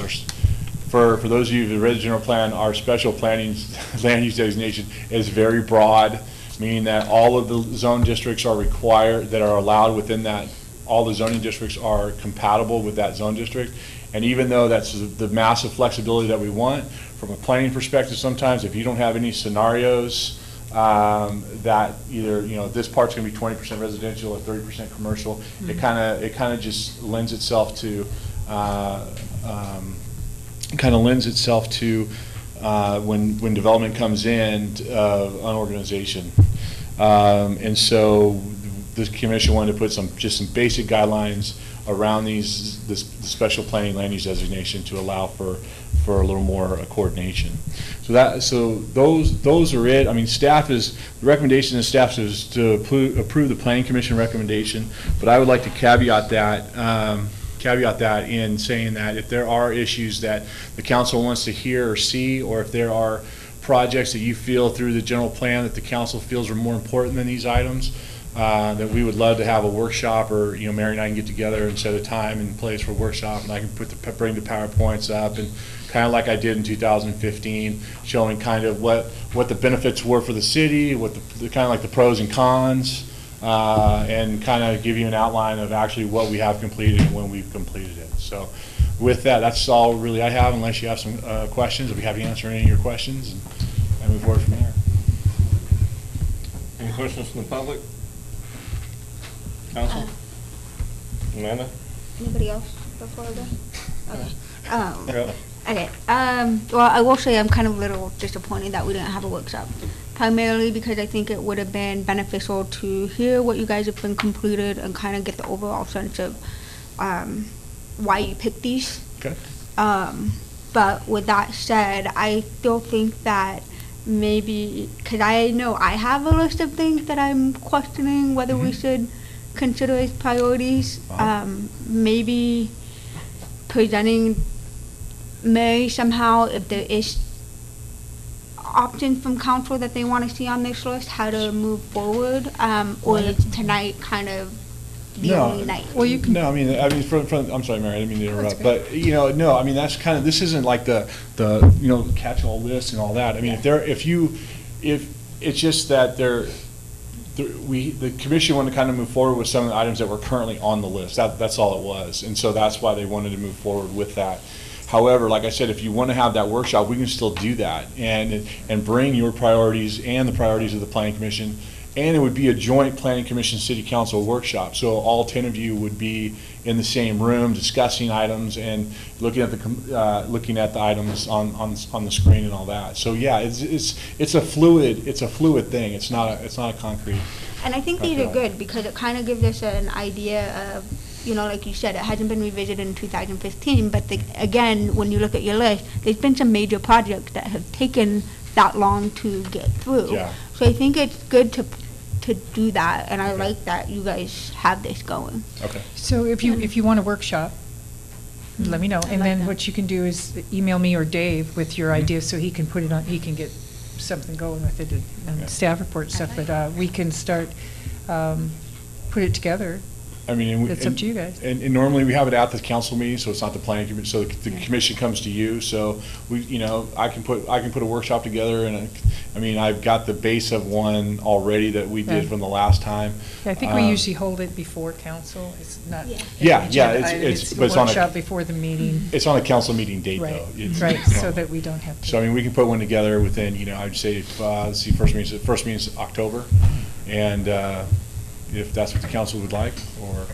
for those of you who read the general plan, our special planning land use designation is very broad, meaning that all of the zone districts are required, that are allowed within that, all the zoning districts are compatible with that zone district. And even though that's the massive flexibility that we want, from a planning perspective, sometimes if you don't have any scenarios that either this part's going to be 20% residential or 30% commercial, it kind of just lends itself to when development comes in an organization, and so the commission wanted to put some basic guidelines around the special planning land use designation to allow for a little more coordination. So those are it. I mean, the recommendation of staff is to approve the planning commission recommendation, but I would like to caveat that in saying that if there are issues that the council wants to hear or see, or if there are projects that you feel through the general plan that the council feels are more important than these items, that we would love to have a workshop, or Mary and I can get together and set a time and place for a workshop, and I can bring the PowerPoints up, and kind of like I did in 2015, showing kind of what the benefits were for the city, what the kind of like the pros and cons, and kind of give you an outline of actually what we have completed and when we've completed it. So with that, that's all really I have, unless you have some questions. I'll be happy to answer any of your questions and move forward from there. Any questions from the public? Council? Amanda? Anybody else before the? Okay. Yeah. Okay. Well, I will say I'm kind of a little disappointed that we didn't have a workshop, primarily because I think it would have been beneficial to hear what you guys have been completed and kind of get the overall sense of why you picked these. Okay. But with that said, I still think that maybe, because I know I have a list of things that I'm questioning whether we should consider as priorities. Maybe presenting Mary somehow, if there is options from council that they want to see on this list, how to move forward, or is tonight kind of the only night? Well, you can. No, I mean, I'm sorry, Mary, I didn't mean to interrupt, but no, I mean, that's kind of, this isn't like the catch-all list and all that. I mean, if it's just that the commission wanted to kind of move forward with some of the items that were currently on the list. That's all it was, and so that's why they wanted to move forward with that. However, like I said, if you want to have that workshop, we can still do that and bring your priorities and the priorities of the Planning Commission, and it would be a joint Planning Commission City Council workshop. So all 10 of you would be in the same room discussing items and looking at the items on the screen and all that. So yeah, it's a fluid thing. It's not a concrete. And I think these are good because it kind of gives us an idea of, like you said, it hasn't been revisited in 2015, but again, when you look at your list, there's been some major projects that have taken that long to get through. Yeah. So I think it's good to do that, and I like that you guys have this going. Okay. So if you want a workshop, let me know. I And like then that. what you can do is email me or Dave with your Mhm. ideas so he can put it on, he can get something going with it and Okay. staff report stuff. But we can start, put it together. I mean, and we- It's up to you guys. And normally we have it at the council meeting, so it's not the planning commission, so the commission comes to you, so we, you know, I can put a workshop together, and I mean, I've got the base of one already that we did Yeah. from the last time. Yeah, I think we Um, usually hold it before council. It's not. Yeah. an Yeah, yeah, agenda it's- item. it's- It's but a it's on a- workshop before the meeting. It's on a council meeting date, Right, though. It's- right, it's so not- that we don't have to. So, I mean, we can put one together within, you know, I'd say, let's see, first meeting's October, and if that's what the council would like, or,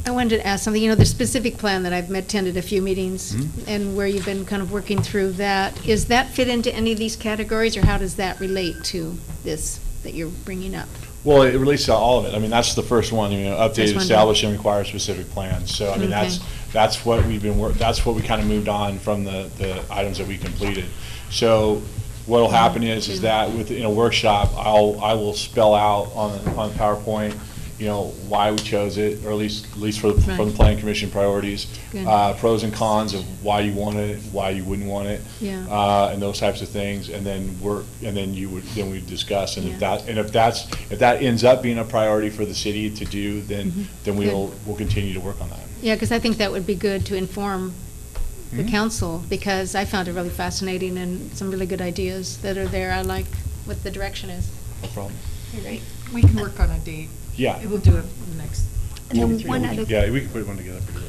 I wanted to ask something, you know, the specific plan that I've attended a few meetings, Mhm. and where you've been kind of working through that, is that fit into any of these categories, or how does that relate to this that you're bringing up? well, it relates to all of it. I mean, that's the first one, you know, First update, one. establish, and require specific plans. So, I mean, Okay. that's what we've been, that's what we kind of moved on from the items that we completed. So what'll happen is that in a workshop, I will spell out on PowerPoint, you know, why we chose it, or at least from the Right. planning commission priorities, Good. pros and cons of why you want it, why you wouldn't want it, Yeah. and those types of things, and then then we discuss, and Yeah. if that ends up being a priority for the city to do, then we'll continue to work on that. Yeah, because I think that would be good to inform the Mhm. council, because I found it really fascinating and some really good ideas that are there. I like what the direction is. No problem. Great. We can work on a date. Yeah. We'll do it next. And then 2 or 3 one weeks. other- Yeah, we can put one together pretty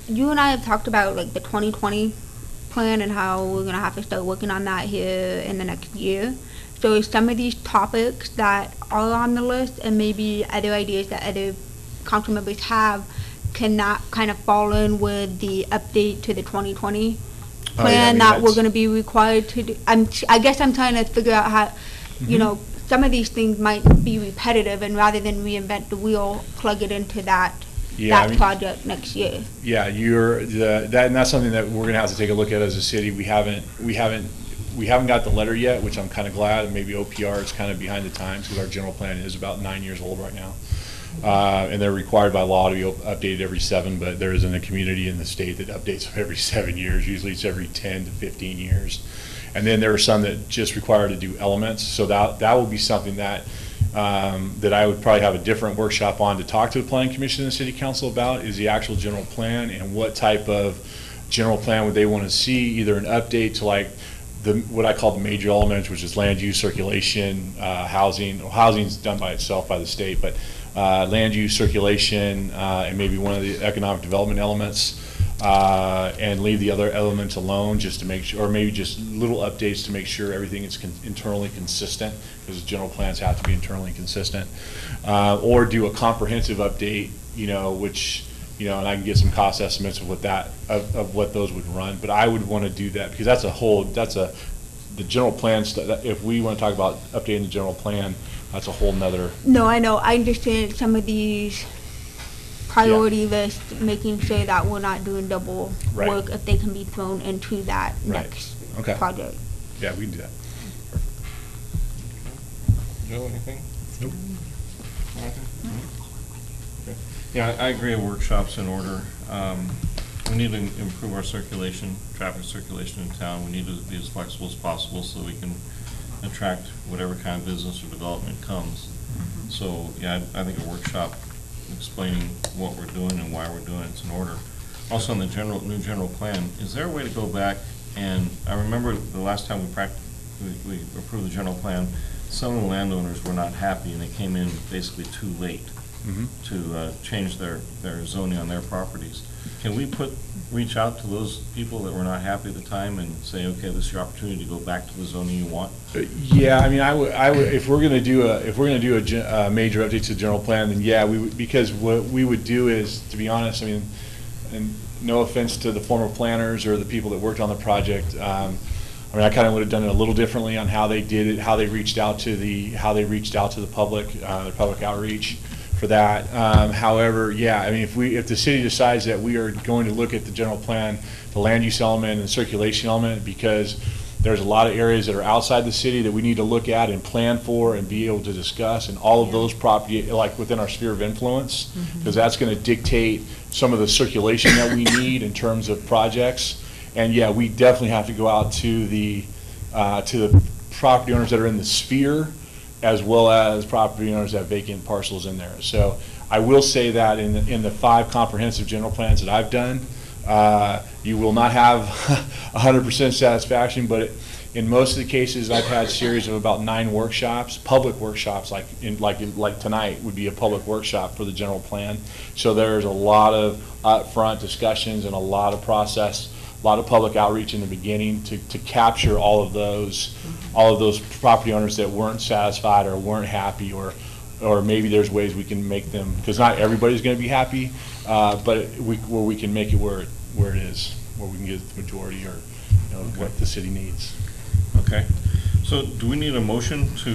good. You and I have talked about like the 2020 plan and how we're gonna have to start working on that here in the next year. So some of these topics that are on the list, and maybe other ideas that other council members have, cannot kind of fall in with the update to the 2020 Oh, yeah, I plan mean, that we're that's- gonna be required to do. I guess I'm trying to figure out how, you Mhm. know, some of these things might be repetitive, and rather than reinvent the wheel, plug it into that Yeah, I that mean- project next year. Yeah, and that's something that we're gonna have to take a look at as a city. We haven't got the letter yet, which I'm kind of glad, and maybe OPR is kind of behind the times, because our general plan is about 9 years old right now. And they're required by law to be updated every 7, but there isn't a community in the state that updates them every 7 years. Usually it's every 10 to 15 years. And then there are some that just require to do elements, so that will be something that I would probably have a different workshop on to talk to the planning commission and the city council about, is the actual general plan, and what type of general plan would they want to see, either an update to like what I call the major elements, which is land use, circulation, housing. Well, housing's done by itself by the state, but land use, circulation, and maybe one of the economic development elements, and leave the other elements alone, just to make sure, or maybe just little updates to make sure everything is internally consistent, because general plans have to be internally consistent. Or do a comprehensive update, you know, which, you know, and I can get some cost estimates of what those would run, but I would want to do that, because the general plan stuff. If we want to talk about updating the general plan, that's a whole nother. No, I know. I understand some of these priority lists, making sure that we're not doing double Right. work if they can be thrown into that Right. next Okay. project. Yeah, we can do that. Joe, anything? Nope. Okay. Yeah, I agree, a workshop's in order. We need to improve our circulation, traffic circulation in town. We need to be as flexible as possible so we can attract whatever kind of business or development comes. So, yeah, I think a workshop explaining what we're doing and why we're doing it's in order. Also, on the new general plan, is there a way to go back, and I remember the last time we approved the general plan, some of the landowners were not happy, and they came in basically too late to change their zoning on their properties. Can we reach out to those people that were not happy at the time and say, okay, this is your opportunity to go back to the zoning you want? Yeah, I mean, I would, if we're gonna do a major update to the general plan, then yeah, we would, because what we would do is, to be honest, I mean, and no offense to the former planners or the people that worked on the project, I mean, I kind of would have done it a little differently on how they did it, how they reached out to the public, the public outreach for that. However, yeah, I mean, if the city decides that we are going to look at the general plan, the land use element and the circulation element, because There's a lot of areas that are outside the city that we need to look at and plan for and be able to discuss, and all of those property, like within our sphere of influence, because that's going to dictate some of the circulation that we need in terms of projects. And yeah, we definitely have to go out to the property owners that are in the sphere, as well as property owners that have vacant parcels in there. So I will say that in the 5 comprehensive general plans that I've done, you will not have 100% satisfaction, but in most of the cases, I've had series of about 9 workshops, public workshops, like tonight would be a public workshop for the general plan. So there's a lot of upfront discussions and a lot of process, a lot of public outreach in the beginning to capture all of those property owners that weren't satisfied or weren't happy, or maybe there's ways we can make them, because not everybody's going to be happy, but where we can make it where it is, where we can get the majority, or what the city needs. Okay. So do we need a motion to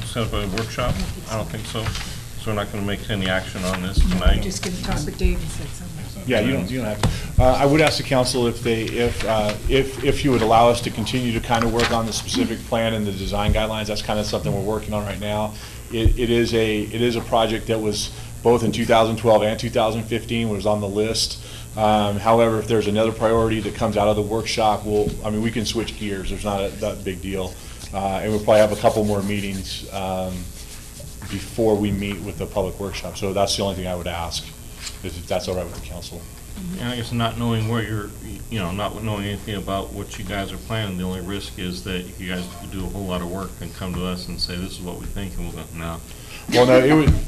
set up a workshop? I don't think so. So we're not going to make any action on this I'm tonight. just going to talk with Dave and say something. Yeah, you don't have to. I would ask the council if you would allow us to continue to kind of work on the specific plan and the design guidelines. That's kind of something we're working on right now. It is a project that was both in 2012 and 2015 was on the list. However, if there's another priority that comes out of the workshop, we can switch gears. There's not that big deal. And we'll probably have a couple more meetings before we meet with the public workshop. So that's the only thing I would ask, if that's all right with the council. And I guess not knowing where not knowing anything about what you guys are planning, the only risk is that you guys could do a whole lot of work and come to us and say, this is what we think, and we'll go, no. Well, no,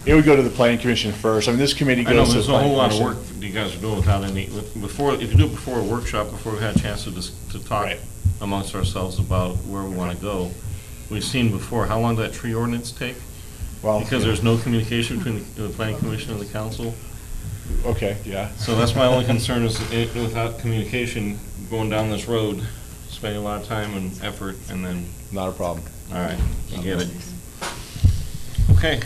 it would go to the planning commission first. This committee goes to the I know, there's a whole lot of planning work you guys are doing without any, if you do it before a workshop, before we've had a chance to talk amongst ourselves about where we want to go. We've seen before, how long did that tree ordinance take? Well, Because there's no communication between the planning commission and the council. Okay, yeah. So that's my only concern, is without communication, going down this road, spending a lot of time and effort, and then. Not a problem. All right, you get it. Okay.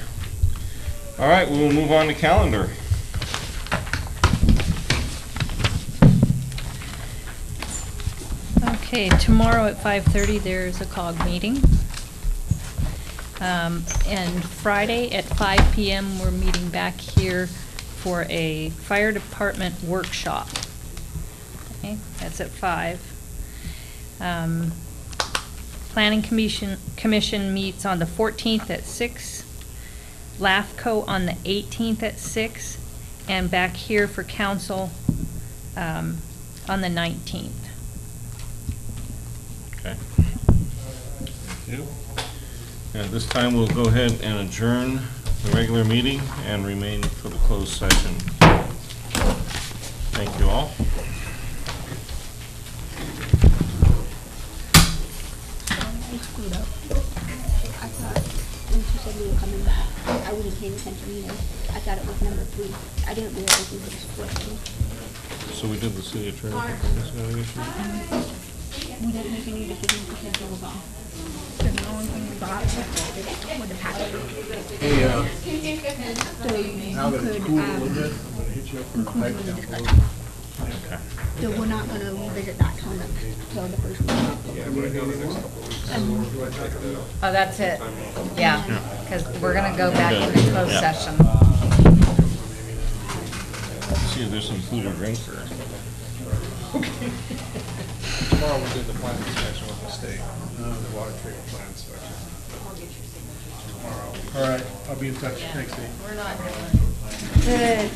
All right, we will move on to calendar. Okay, tomorrow at 5:30, there's a COG meeting. And Friday at 5 p.m., we're meeting back here for a fire department workshop. Okay, that's at 5. Planning Commission meets on the 14th at 6. LAFCO on the 18th at 6. And back here for council on the 19th. Okay. Thank you. At this time, we'll go ahead and adjourn the regular meeting and remain for the closed session. Thank you all. I screwed up. I thought when she said we were coming back, I wasn't paying attention either. I thought it was number 3. I didn't realize we were splitting. So we did the city attorney investigation? We didn't make any decisions because they were gone. The only thing we got was the package. Hey, So you now that it's could, cooled a little bit, I'm gonna hit you up for a include pipe it in the down discussion. below. Okay. So we're not gonna revisit that till the first one. Oh, that's it? Yeah, because we're going to go back to the closed Yeah. session. See if there's some food or drink or. Tomorrow we'll do the plan inspection with the state, the water treatment plan inspection. All right, I'll be in touch. Thanks, Dave. We're not doing it. Good.